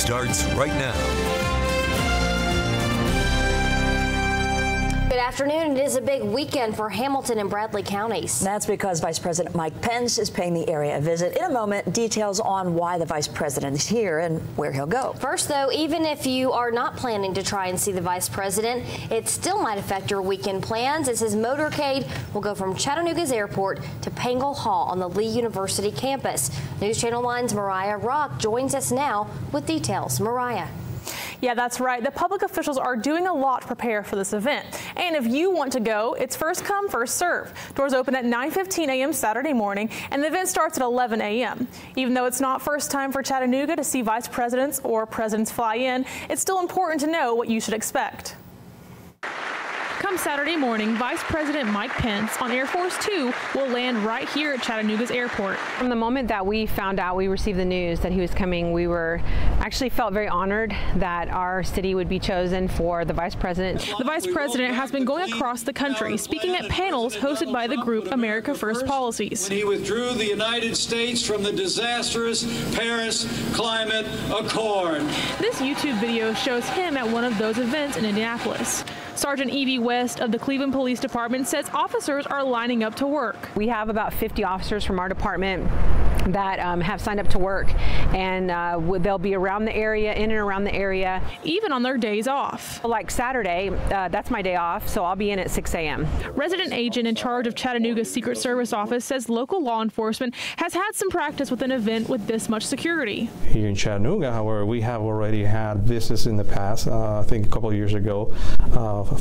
starts right now. Good afternoon. It is a big weekend for Hamilton and Bradley counties. That's because Vice President Mike Pence is paying the area a visit. In a moment, details on why the vice president is here and where he'll go. First, though, even if you are not planning to try and see the vice president, it still might affect your weekend plans, as his motorcade will go from Chattanooga's airport to Pangle Hall on the Lee University campus. News Channel 9's Mariah Rock joins us now with details. Mariah. Yeah, that's right. The public officials are doing a lot to prepare for this event. And if you want to go, it's first come, first serve. Doors open at 9:15 a.m. Saturday morning, and the event starts at 11 a.m. Even though it's not first time for Chattanooga to see vice presidents or presidents fly in, it's still important to know what you should expect. Come Saturday morning, Vice President Mike Pence on Air Force 2 will land right here at Chattanooga's airport. From the moment that we found out, we received the news that he was coming, we actually felt very honored that our city would be chosen for the vice president. The vice president has been going across the country, speaking at panels hosted by the group America First Policies. When he withdrew the United States from the disastrous Paris Climate Accord. This YouTube video shows him at one of those events in Indianapolis. Sergeant Evie West of the Cleveland Police Department says officers are lining up to work. We have about 50 officers from our department that have signed up to work, and they'll be around the area, in and around the area. Even on their days off. Like Saturday, that's my day off, so I'll be in at 6 a.m. Resident agent in charge of Chattanooga's Secret Service office says local law enforcement has had some practice with an event with this much security. Here in Chattanooga, however, we have already had visits in the past. I think a couple of years ago,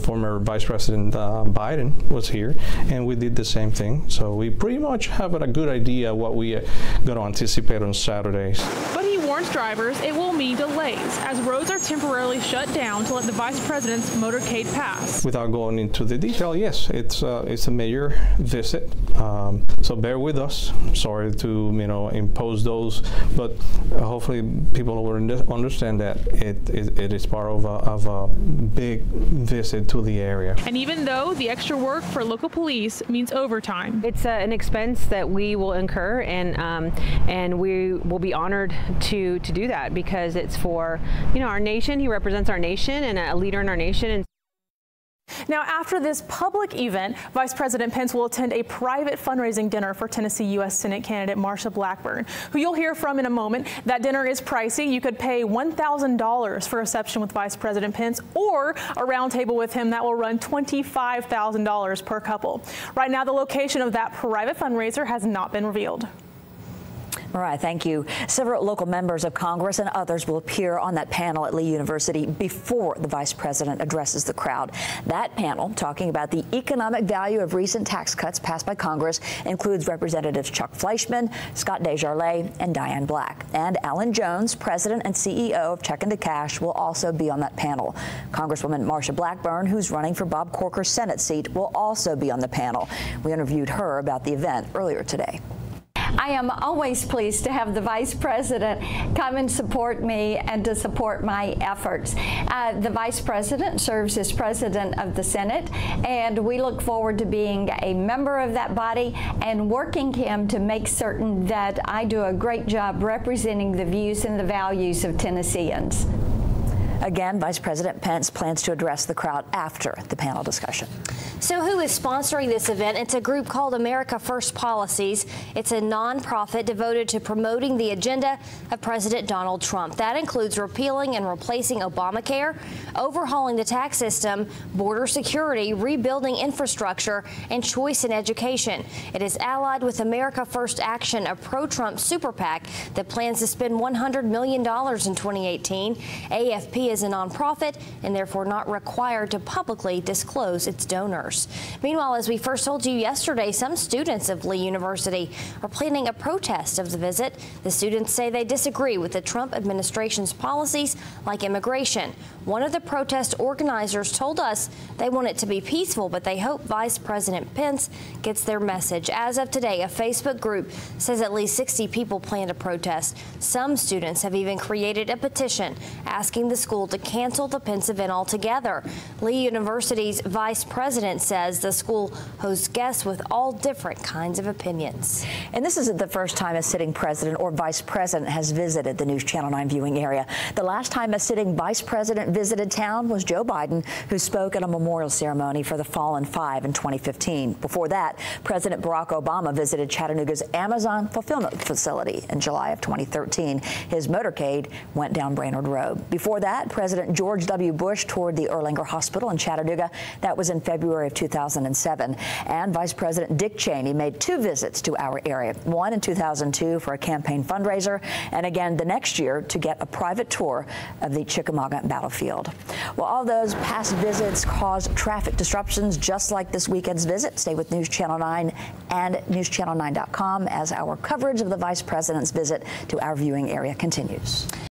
former Vice President Biden was here, and we did the same thing. So we pretty much have a good idea what we going to anticipate on Saturdays. But he warns drivers it will mean delays as roads are temporarily shut down to let the vice president's motorcade pass. Without going into the detail, yes, it's a major visit, so bear with us. Sorry to impose those, but hopefully people will understand that it is part of a big visit to the area. And even though the extra work for local police means overtime, it's an expense that we will incur, and we will be honored to do that because it's for our nation. He represents our nation and a leader in our nation. And now, after this public event, Vice President Pence will attend a private fundraising dinner for Tennessee U.S. Senate candidate Marsha Blackburn, who you'll hear from in a moment. That dinner is pricey. You could pay $1,000 for a reception with Vice President Pence, or a roundtable with him that will run $25,000 per couple. Right now, the location of that private fundraiser has not been revealed. Mariah, thank you. Several local members of Congress and others will appear on that panel at Lee University before the vice president addresses the crowd. That panel, talking about the economic value of recent tax cuts passed by Congress, includes Representatives Chuck Fleischman, Scott DesJarlais, and Diane Black. And Alan Jones, president and CEO of Check into Cash, will also be on that panel. Congresswoman Marsha Blackburn, who's running for Bob Corker's Senate seat, will also be on the panel. We interviewed her about the event earlier today. I am always pleased to have the Vice President come and support me and to support my efforts. The Vice President serves as President of the Senate, and we look forward to being a member of that body and working him to make certain that I do a great job representing the views and the values of Tennesseans. Again, Vice President Pence plans to address the crowd after the panel discussion. So who is sponsoring this event? It's a group called America First Policies. It's a nonprofit devoted to promoting the agenda of President Donald Trump. That includes repealing and replacing Obamacare, overhauling the tax system, border security, rebuilding infrastructure, and choice in education. It is allied with America First Action, a pro-Trump super PAC that plans to spend $100 million in 2018. AFP is a nonprofit and therefore not required to publicly disclose its donors. Meanwhile, as we first told you yesterday, some students of Lee University are planning a protest of the visit. The students say they disagree with the Trump administration's policies like immigration. One of the protest organizers told us they want it to be peaceful, but they hope Vice President Pence gets their message. As of today, a Facebook group says at least 60 people plan to protest. Some students have even created a petition asking the school to cancel the Pence event altogether. Lee University's Vice President president says the school hosts guests with all different kinds of opinions. And this isn't the first time a sitting president or vice president has visited the News Channel 9 viewing area. The last time a sitting vice president visited town was Joe Biden, who spoke at a memorial ceremony for the fallen 5 in 2015. Before that, President Barack Obama visited Chattanooga's Amazon fulfillment facility in July of 2013. His motorcade went down Brainerd Road. Before that, President George W. Bush toured the Erlanger Hospital in Chattanooga. That was in February of 2007. And Vice President Dick Cheney made 2 visits to our area, one in 2002 for a campaign fundraiser, and again the next year to get a private tour of the Chickamauga battlefield. Well, all those past visits caused traffic disruptions just like this weekend's visit. Stay with News Channel 9 and NewsChannel9.com as our coverage of the Vice President's visit to our viewing area continues.